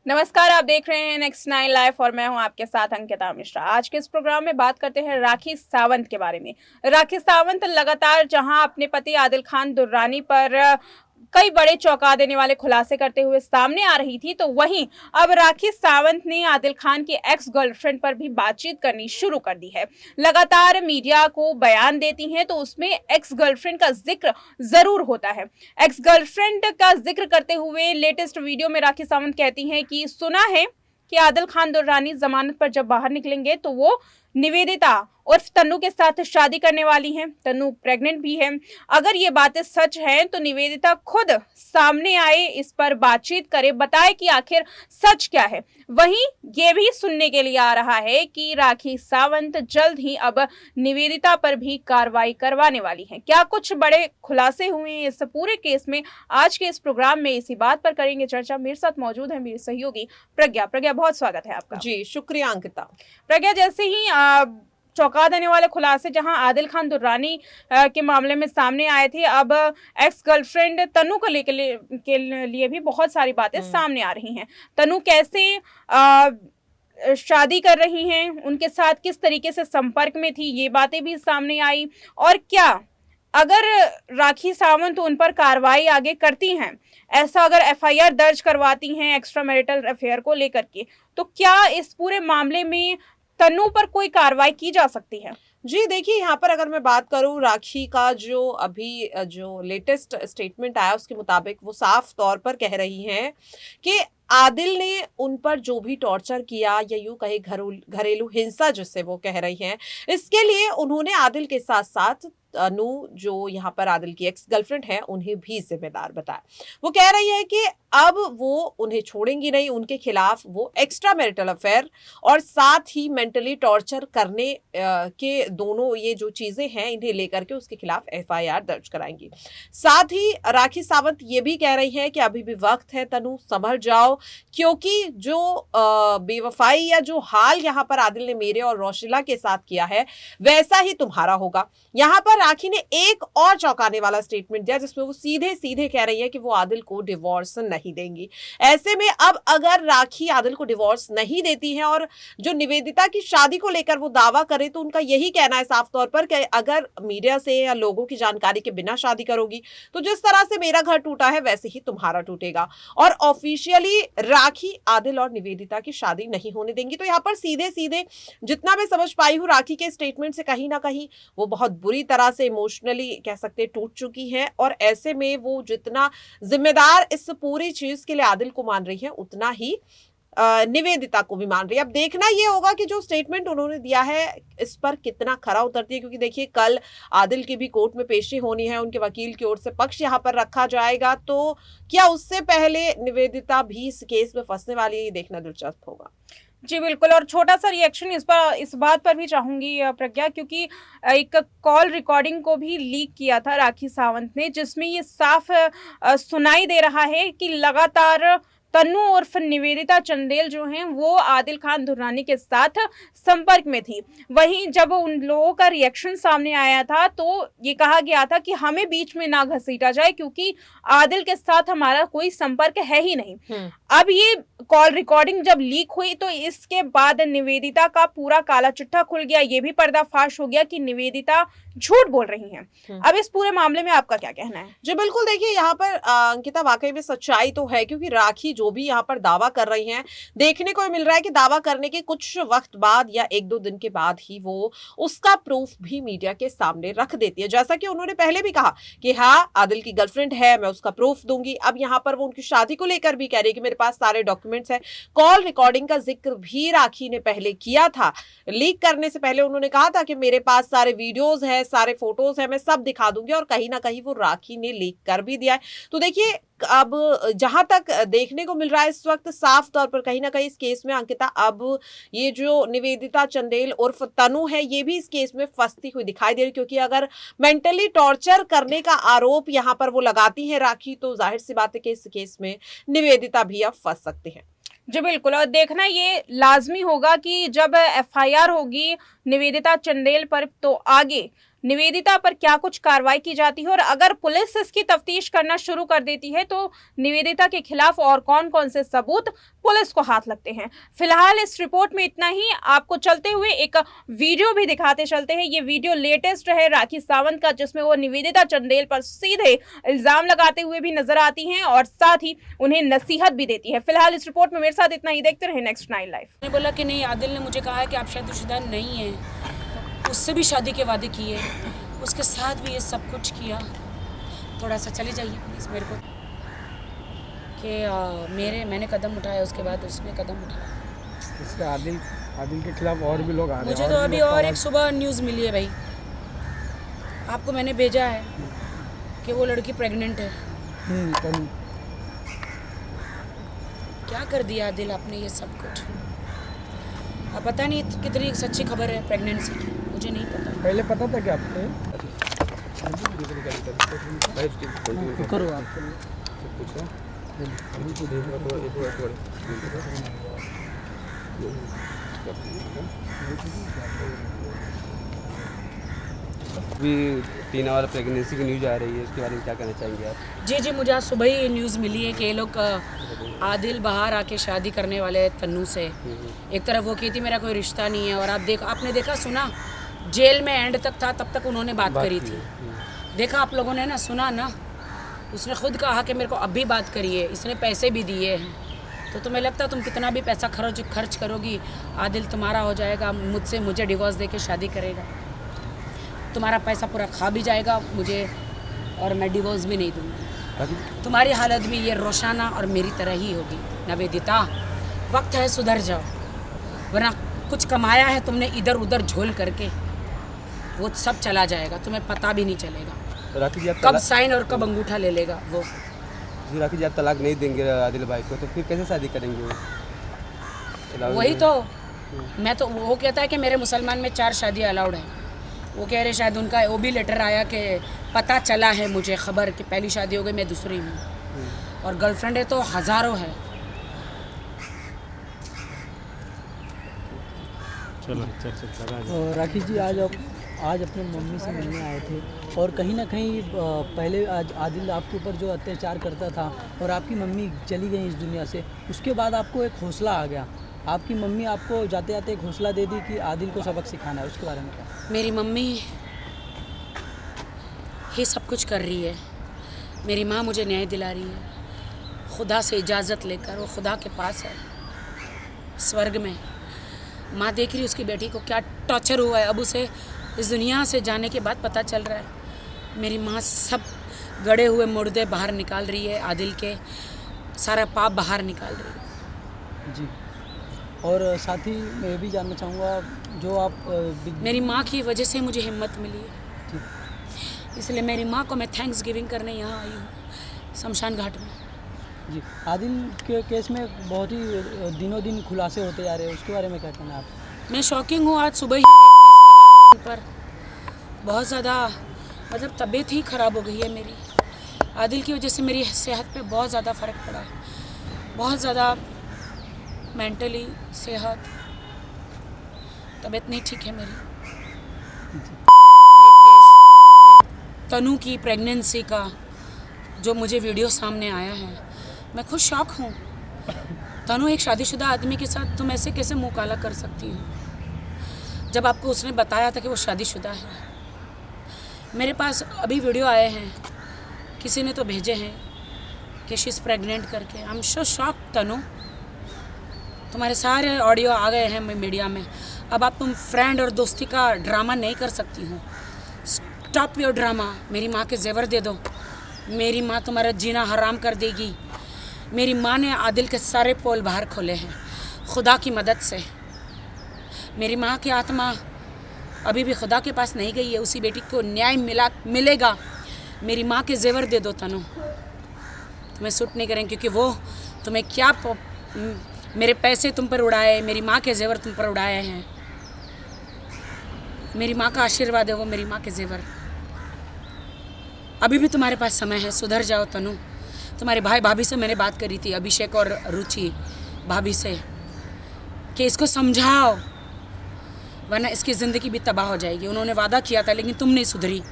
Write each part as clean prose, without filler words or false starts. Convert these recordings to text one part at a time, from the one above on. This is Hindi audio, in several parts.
नमस्कार, आप देख रहे हैं नेक्स्ट 9 लाइव और मैं हूं आपके साथ अंकिता मिश्रा। आज के इस प्रोग्राम में बात करते हैं राखी सावंत के बारे में। राखी सावंत लगातार जहां अपने पति आदिल खान दुर्रानी पर कई बड़े चौंका देने वाले खुलासे करते हुए सामने आ रही थी, तो वहीं अब राखी सावंत ने आदिल खान की एक्स गर्लफ्रेंड पर भी बातचीत करनी शुरू कर दी है। लगातार मीडिया को बयान देती हैं तो उसमें एक्स गर्लफ्रेंड का जिक्र जरूर होता है। एक्स गर्लफ्रेंड का जिक्र करते हुए लेटेस्ट वीडियो में राखी सावंत कहती हैं कि सुना है कि आदिल खान दुर्रानी जमानत पर जब बाहर निकलेंगे तो वो निवेदिता उर्फ तन्नू के साथ शादी करने वाली हैं। तन्नू प्रेग्नेंट भी है। अगर ये बातें सच हैं तो निवेदिता खुद सामने आए, इस पर बातचीत करे, बताए कि आखिर सच क्या है। वहीं ये भी सुनने के लिए आ रहा है कि राखी सावंत जल्द ही अब निवेदिता पर भी कार्रवाई करवाने वाली हैं। क्या कुछ बड़े खुलासे हुए हैं इस पूरे केस में? आज के इस प्रोग्राम में इसी बात पर करेंगे चर्चा। मेरे साथ मौजूद है मेरी सहयोगी प्रज्ञा। प्रज्ञा, बहुत स्वागत है आपका। जी शुक्रिया अंकिता। प्रज्ञा, जैसे ही चौंका देने वाले खुलासे जहां आदिल खान दुर्रानी के मामले में सामने आए थे, अब एक्स गर्लफ्रेंड तन्नू को के लिए भी बहुत सारी बातें सामने आ रही हैं। तन्नू कैसे शादी कर रही हैं, उनके साथ किस तरीके से संपर्क में थी, ये बातें भी सामने आई। और क्या अगर राखी सावंत उन पर कार्रवाई आगे करती हैं, ऐसा अगर एफआईआर दर्ज करवाती हैं एक्स्ट्रा मैरिटल अफेयर को लेकर के, तो क्या इस पूरे मामले में तन्नू पर कोई कार्रवाई की जा सकती है? जी देखिए, यहाँ पर अगर मैं बात करूँ राखी का जो अभी जो लेटेस्ट स्टेटमेंट आया उसके मुताबिक वो साफ तौर पर कह रही हैं कि आदिल ने उन पर जो भी टॉर्चर किया या यूं कहे घरेलू हिंसा जिससे वो कह रही हैं, इसके लिए उन्होंने आदिल के साथ साथ अनु जो यहाँ पर आदिल की एक्स गर्लफ्रेंड है उन्हें भी जिम्मेदार बताया। वो कह रही है कि अब वो उन्हें छोड़ेंगी नहीं, उनके खिलाफ वो एक्स्ट्रा मैरिटल अफेयर और साथ ही मेंटली टॉर्चर करने के दोनों ये जो चीजें हैं इन्हें लेकर के उसके खिलाफ एफआईआर दर्ज कराएंगी। साथ ही राखी सावंत ये भी कह रही है कि अभी भी वक्त है, तनु संभल जाओ, क्योंकि जो बेवफाई या जो हाल यहाँ पर आदिल ने मेरे और रोशिला के साथ किया है वैसा ही तुम्हारा होगा। यहाँ पर राखी ने एक और चौंकाने वाला स्टेटमेंट दिया जिसमें वो सीधे सीधे कह रही है कि वो आदिल को डिवोर्स नहीं देंगी। ऐसे में अब अगर राखी आदिल को डिवोर्स नहीं देती है और जो निवेदिता की शादी को लेकर वो दावा करे, तो उनका यही कहना है साफ तौर पर कि अगर मीडिया से या लोगों की जानकारी के बिना शादी करोगी तो जिस तरह से मेरा घर टूटा है वैसे ही तुम्हारा टूटेगा, और ऑफिशियली राखी आदिल और निवेदिता की शादी नहीं होने देंगी। तो यहाँ पर सीधे सीधे जितना मैं समझ पाई हूँ राखी के स्टेटमेंट से कहीं ना कहीं वो बहुत बुरी तरह से इमोशनली कह सकते टूट चुकी है, और ऐसे में वो जितना जिम्मेदार इस पूरी चीज के लिए आदिल को मान रही है उतना ही निवेदिता को भी मान रही है। अब देखना ये होगा कि जो स्टेटमेंट उन्होंने दिया है इस पर कितना खरा उतरती है, क्योंकि देखिए कल आदिल की भी कोर्ट में पेशी होनी है, उनके वकील की ओर से पक्ष यहाँ पर रखा जाएगा, तो क्या उससे पहले निवेदिता भी इस केस में फंसने वाली है, ये देखना दिलचस्प होगा। जी बिल्कुल, और छोटा सा रिएक्शन इस बात पर भी चाहूंगी प्रज्ञा, क्योंकि एक कॉल रिकॉर्डिंग को भी लीक किया था राखी सावंत ने, जिसमें ये साफ सुनाई दे रहा है कि लगातार तन्नू उर्फ निवेदिता चंदेल जो हैं वो आदिल खान दुर्रानी के साथ संपर्क में थी। वहीं जब उन लोगों का रिएक्शन सामने आया था तो ये कहा गया था कि हमें बीच में ना घसीटा जाए क्योंकि आदिल के साथ हमारा कोई संपर्क है ही नहीं। अब ये कॉल रिकॉर्डिंग जब लीक हुई तो इसके बाद निवेदिता का पूरा काला चिट्ठा खुल गया। ये भी पर्दाफाश हो गया कि निवेदिता झूठ बोल रही हैं। अब इस पूरे मामले में आपका क्या कहना है? जी बिल्कुल, देखिए यहाँ पर अंकिता वाकई में सच्चाई तो है, क्योंकि राखी जो भी यहाँ पर दावा कर रही हैं देखने को मिल रहा है कि दावा करने के कुछ वक्त बाद या एक दो दिन के बाद ही वो उसका प्रूफ भी मीडिया के सामने रख देती है। जैसा कि उन्होंने पहले भी कहा कि हाँ आदिल की गर्लफ्रेंड है, मैं उसका प्रूफ दूंगी। अब यहाँ पर वो उनकी शादी को लेकर भी कह रही है कि मेरे पास सारे डॉक्यूमेंट्स है। कॉल रिकॉर्डिंग का जिक्र भी राखी ने पहले किया था, लीक करने से पहले उन्होंने कहा था कि मेरे पास सारे वीडियोज है, सारे फोटोज है, मैं सब दिखा दूंगी, और कहीं ना कहीं वो राखी ने लीक कर भी दिया है। तो देखिए अब जहां तक देखने को मिल रहा है इस वक्त साफ तौर पर कहीं ना कहीं इस केस में अंकिता अब ये जो निवेदिता चंदेल उर्फ तनु है ये भी इस केस में फंसती हुई दिखाई दे रही, क्योंकि अगर मेंटली टॉर्चर करने का आरोप यहां पर वो लगाती है राखी, तो जाहिर सी बात है कि इस केस में निवेदिता भी अब फंस सकती है। जी बिल्कुल, और देखना ये लाजमी होगा कि जब एफआईआर होगी निवेदिता चंदेल पर तो आगे निवेदिता पर क्या कुछ कार्रवाई की जाती है और अगर पुलिस इसकी तफ्तीश करना शुरू कर देती है तो निवेदिता के खिलाफ और कौन कौन से सबूत पुलिस को हाथ लगते हैं। फिलहाल इस रिपोर्ट में इतना ही। आपको चलते हुए एक वीडियो भी दिखाते चलते हैं। ये वीडियो लेटेस्ट है राखी सावंत का, जिसमें वो निवेदिता चंदेल पर सीधे इल्जाम लगाते हुए भी नजर आती हैं और साथ ही उन्हें नसीहत भी देती है। फिलहाल इस रिपोर्ट में मेरे साथ इतना ही। देखते रहे नेक्स्ट 9 लाइव। मैंने बोला कि नहीं, आदिल ने मुझे कहा है कि आप शादीशुदा नहीं हैं, उससे भी शादी के वादे किए, उसके साथ भी ये सब कुछ किया। थोड़ा सा चले जाइए प्लीज़ मेरे को कि मैंने कदम उठाया, उसके बाद उसने कदम उठाया। इससे आदिल के खिलाफ और भी लोग आ रहे हैं। मुझे तो अभी और एक सुबह न्यूज़ मिली है भाई, आपको मैंने भेजा है कि वो लड़की प्रेग्नेंट है। क्या कर दिया आदिल आपने ये सब कुछ। अब पता नहीं कितनी सच्ची खबर है प्रेगनेंसी की, मुझे नहीं पता। पहले पता था क्या आपको? करो आप अभी 3 और प्रेगनेंसी की न्यूज़ आ रही है, इसके बारे में क्या कहना चाहेंगे आप? जी मुझे आज सुबह ही न्यूज़ मिली है कि ये लोग आदिल बाहर आके शादी करने वाले तन्नू से। एक तरफ वो कहती मेरा कोई रिश्ता नहीं है और आपने देखा सुना, जेल में एंड तक था तब तक उन्होंने बात करी थी। देखा आप लोगों ने ना, सुना ना, उसने खुद कहा कि मेरे को अब भी बात करिए, इसने पैसे भी दिए हैं। तो तुम्हें लगता तुम कितना भी पैसा खर्च करोगी, आदिल तुम्हारा हो जाएगा, मुझे डिवोर्स दे के शादी करेगा, तुम्हारा पैसा पूरा खा भी जाएगा मुझे और मैं डिवोर्स भी नहीं दूँगी। तुम्हारी हालत भी ये रोशाना और मेरी तरह ही होगी। निवेदिता, वक्त है सुधर जाओ, वरना कुछ कमाया है तुमने इधर उधर झोल करके, वो सब चला जाएगा, तुम्हें पता भी नहीं चलेगा राखी जी, आप कब साइन और कब अंगूठा ले लेगा वो। जी राखी जी, आप तलाक नहीं देंगे आदिल भाई को, तो फिर कैसे शादी करेंगे वो? वही तो मैं तो, वो कहता है कि मेरे मुसलमान में 4 शादियाँ अलाउड है। वो कह रहे शायद उनका वो भी लेटर आया कि पता चला है मुझे खबर कि पहली शादी हो गई, मैं दूसरी हूँ, और गर्लफ्रेंड है तो हज़ारों है। राखी जी, आज अपने मम्मी से मिलने आए थे और कहीं ना कहीं पहले आज आदिल आपके ऊपर जो अत्याचार करता था और आपकी मम्मी चली गई इस दुनिया से, उसके बाद आपको एक हौसला आ गया। आपकी मम्मी आपको जाते जाते एक हौसला दे दी कि आदिल को सबक सिखाना है, उसके बारे में क्या? मेरी मम्मी ही सब कुछ कर रही है। मेरी माँ मुझे न्याय दिला रही है, खुदा से इजाज़त लेकर। वो खुदा के पास है स्वर्ग में। माँ देख रही है उसकी बेटी को क्या टॉर्चर हुआ है, अब उसे इस दुनिया से जाने के बाद पता चल रहा है। मेरी माँ सब गड़े हुए मुर्दे बाहर निकाल रही है, आदिल के सारा पाप बाहर निकाल रही है। जी, और साथ ही मैं ये भी जानना चाहूँगा, जो आप मेरी माँ की वजह से मुझे हिम्मत मिली है, इसलिए मेरी माँ को मैं थैंक्स गिविंग करने यहाँ आई हूँ शमशान घाट में। जी, आदिल के केस में बहुत ही दिनों दिन खुलासे होते जा रहे हैं, उसके बारे में क्या कहना है आप? मैं शॉकिंग हूँ। आज सुबह ही केस लगा उन पर, बहुत ज़्यादा मतलब तबीयत ही ख़राब हो गई है मेरी। आदिल की वजह से मेरी सेहत पे बहुत ज़्यादा फ़र्क पड़ा है, बहुत ज़्यादा मेंटली सेहत, तबीयत नहीं ठीक है मेरी। तनु की प्रेगनेंसी का जो मुझे वीडियो सामने आया है, मैं खुद शॉक हूँ। तनु एक शादीशुदा आदमी के साथ तुम ऐसे कैसे मुँह काला कर सकती हो, जब आपको उसने बताया था कि वो शादीशुदा है। मेरे पास अभी वीडियो आए हैं, किसी ने तो भेजे हैं कि शी इज़ प्रेग्नेंट करके। आई एम सो शॉक तनु, तुम्हारे सारे ऑडियो आ गए हैं मीडिया में। अब आप तुम फ्रेंड और दोस्ती का ड्रामा नहीं कर सकती हो। Stop your drama. मेरी माँ के जेवर दे दो, मेरी माँ तुम्हारा जीना हराम कर देगी। मेरी माँ ने आदिल के सारे पोल बाहर खोले हैं खुदा की मदद से। मेरी माँ की आत्मा अभी भी खुदा के पास नहीं गई है, उसी बेटी को न्याय मिलेगा। मेरी माँ के जेवर दे दो तनु, तुम्हें सूट नहीं करेंगे, क्योंकि वो तुम्हें क्या मेरे पैसे तुम पर उड़ाए, मेरी माँ के जेवर तुम पर उड़ाए हैं। मेरी माँ का आशीर्वाद है वो, मेरी माँ के जेवर। अभी भी तुम्हारे पास समय है, सुधर जाओ तनु। तुम्हारे भाई भाभी से मैंने बात करी थी, अभिषेक और रुचि भाभी से, कि इसको समझाओ वरना इसकी ज़िंदगी भी तबाह हो जाएगी। उन्होंने वादा किया था लेकिन तुम नहीं सुधरी।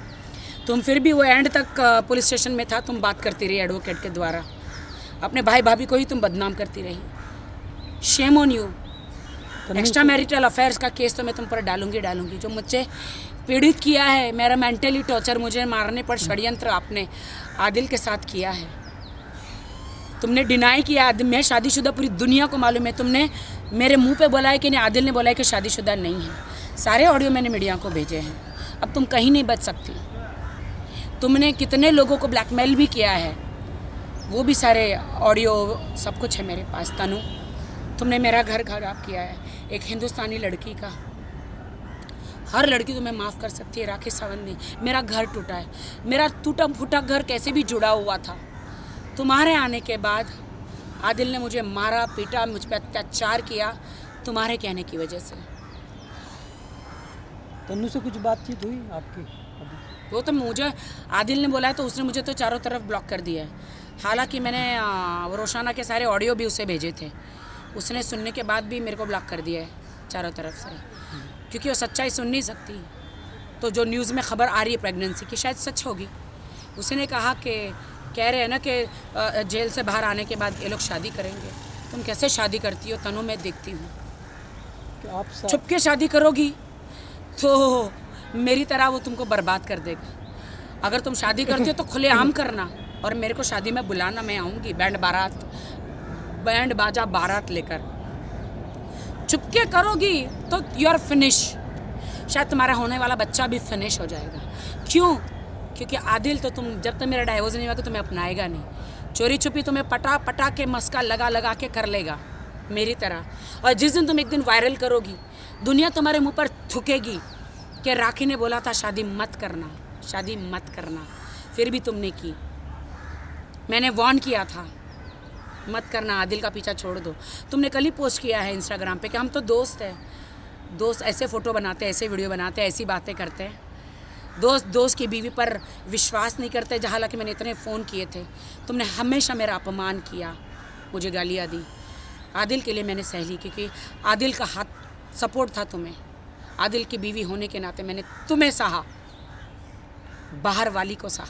तुम फिर भी वो एंड तक पुलिस स्टेशन में था, तुम बात करती रही एडवोकेट के द्वारा, अपने भाई भाभी को ही तुम बदनाम करती रही। Shame on you. Extra marital affairs का केस तो मैं तुम पर डालूंगी। जो मुझे पीड़ित किया है, मेरा मेंटली टॉर्चर, मुझे मारने पर षड्यंत्र आपने आदिल के साथ किया है। तुमने डिनाई किया, मैं शादीशुदा, पूरी दुनिया को मालूम है। तुमने मेरे मुंह पे बोला है कि नहीं, आदिल ने बोला है कि शादीशुदा नहीं है। सारे ऑडियो मैंने मीडिया को भेजे हैं। अब तुम कहीं नहीं बच सकती। तुमने कितने लोगों को ब्लैकमेल भी किया है, वो भी सारे ऑडियो सब कुछ है मेरे पास। तनु, तुमने मेरा घर खराब किया है, एक हिंदुस्तानी लड़की का। हर लड़की तुम्हें माफ़ कर सकती है, राखी सावंत ने। मेरा घर टूटा है, मेरा टूटा फूटा घर कैसे भी जुड़ा हुआ था। तुम्हारे आने के बाद आदिल ने मुझे मारा पीटा, मुझ पर अत्याचार किया, तुम्हारे कहने की वजह से। तन्नू से कुछ बातचीत हुई आपकी अभी? वो तो मुझे आदिल ने बोला है, तो उसने मुझे तो चारों तरफ ब्लॉक कर दिया है। हालांकि मैंने रोशाना के सारे ऑडियो भी उसे भेजे थे, उसने सुनने के बाद भी मेरे को ब्लॉक कर दिया है चारों तरफ से, क्योंकि वो सच्चाई सुन नहीं सकती। तो जो न्यूज़ में खबर आ रही है प्रेगनेंसी की, शायद सच होगी। उसने कहा कि कह रहे हैं ना कि जेल से बाहर आने के बाद ये लोग शादी करेंगे। तुम कैसे शादी करती हो तनु? मैं देखती हूँ। कि आप छुप के शादी करोगी तो मेरी तरह वो तुमको बर्बाद कर देगा। अगर तुम शादी करती हो तो खुलेआम करना, और मेरे को शादी में बुलाना, मैं आऊँगी बैंड बाजा बारात लेकर। चुपके करोगी तो यू आर फिनिश। शायद तुम्हारा होने वाला बच्चा भी फिनिश हो जाएगा। क्यों? क्योंकि आदिल तो तुम जब तक मेरा डाइवोर्स नहीं हुआ तो तुम्हें अपनाएगा नहीं। चोरी छुपी तुम्हें पटा के मस्का लगा के कर लेगा मेरी तरह। और जिस दिन तुम एक दिन वायरल करोगी, दुनिया तुम्हारे मुंह पर थूकेगी कि राखी ने बोला था शादी मत करना, फिर भी तुमने की। मैंने वार्न किया था मत करना, आदिल का पीछा छोड़ दो। तुमने कल ही पोस्ट किया है इंस्टाग्राम पे कि हम तो दोस्त हैं। दोस्त ऐसे फ़ोटो बनाते हैं, ऐसे वीडियो बनाते हैं, ऐसी बातें करते हैं। दोस्त की बीवी पर विश्वास नहीं करते, जहाँ हालांकि मैंने इतने फ़ोन किए थे। तुमने हमेशा मेरा अपमान किया, मुझे गालियाँ दी। आदिल के लिए मैंने सह ली, क्योंकि आदिल का हाथ सपोर्ट था तुम्हें। आदिल की बीवी होने के नाते मैंने तुम्हें सहा, बाहर वाली को सहा।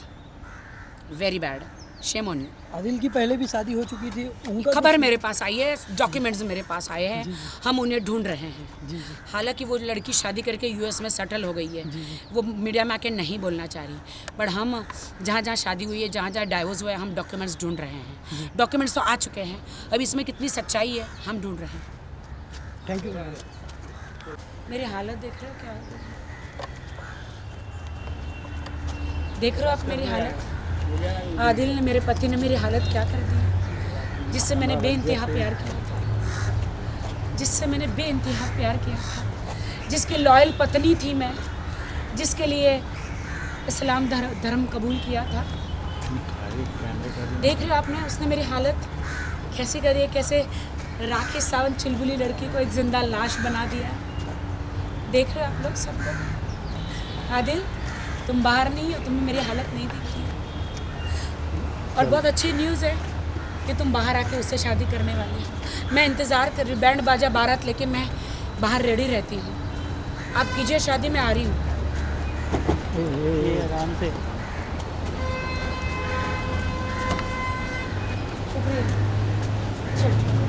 Very bad, shame on you. Adil की पहले भी शादी हो चुकी थी, उनका खबर मेरे पास आई है, डॉक्यूमेंट्स मेरे पास आए हैं, हम उन्हें ढूंढ रहे हैं। हालांकि वो लड़की शादी करके यूएस में सेटल हो गई है, वो मीडिया में आके नहीं बोलना चाह रही, पर हम जहाँ जहाँ शादी हुई है, जहाँ जहाँ डाइवोर्स हुआ है, हम डॉक्यूमेंट्स ढूंढ रहे हैं। डॉक्यूमेंट्स तो आ चुके हैं, अब इसमें कितनी सच्चाई है हम ढूंढ रहे हैं। Thank you. मेरी हालत देख रहे हो क्या? देख रहे हो आप मेरी हालत? आदिल ने, मेरे पति ने मेरी हालत क्या कर दी, जिससे मैंने बेइंतहा प्यार किया था, जिसकी लॉयल पत्नी थी मैं, जिसके लिए इस्लाम धर्म कबूल किया था। देख रहे हो आपने, उसने मेरी हालत कैसी करी है, कैसे राखी सावंत चुलबुली लड़की को एक जिंदा लाश बना दिया। देख रहे हो आप लोग सब लोग। आदिल, तुम बाहर नहीं हो, तुमने मेरी हालत नहीं देखी। और बहुत अच्छी न्यूज़ है कि तुम बाहर आके उससे शादी करने वाली हो। मैं इंतज़ार कर रही हूँ, बैंड बाजा बारात लेके मैं बाहर रेडी रहती हूँ। आप कीजिए शादी, मैं आ रही हूँ। आराम से। शुक्रिया। चलो।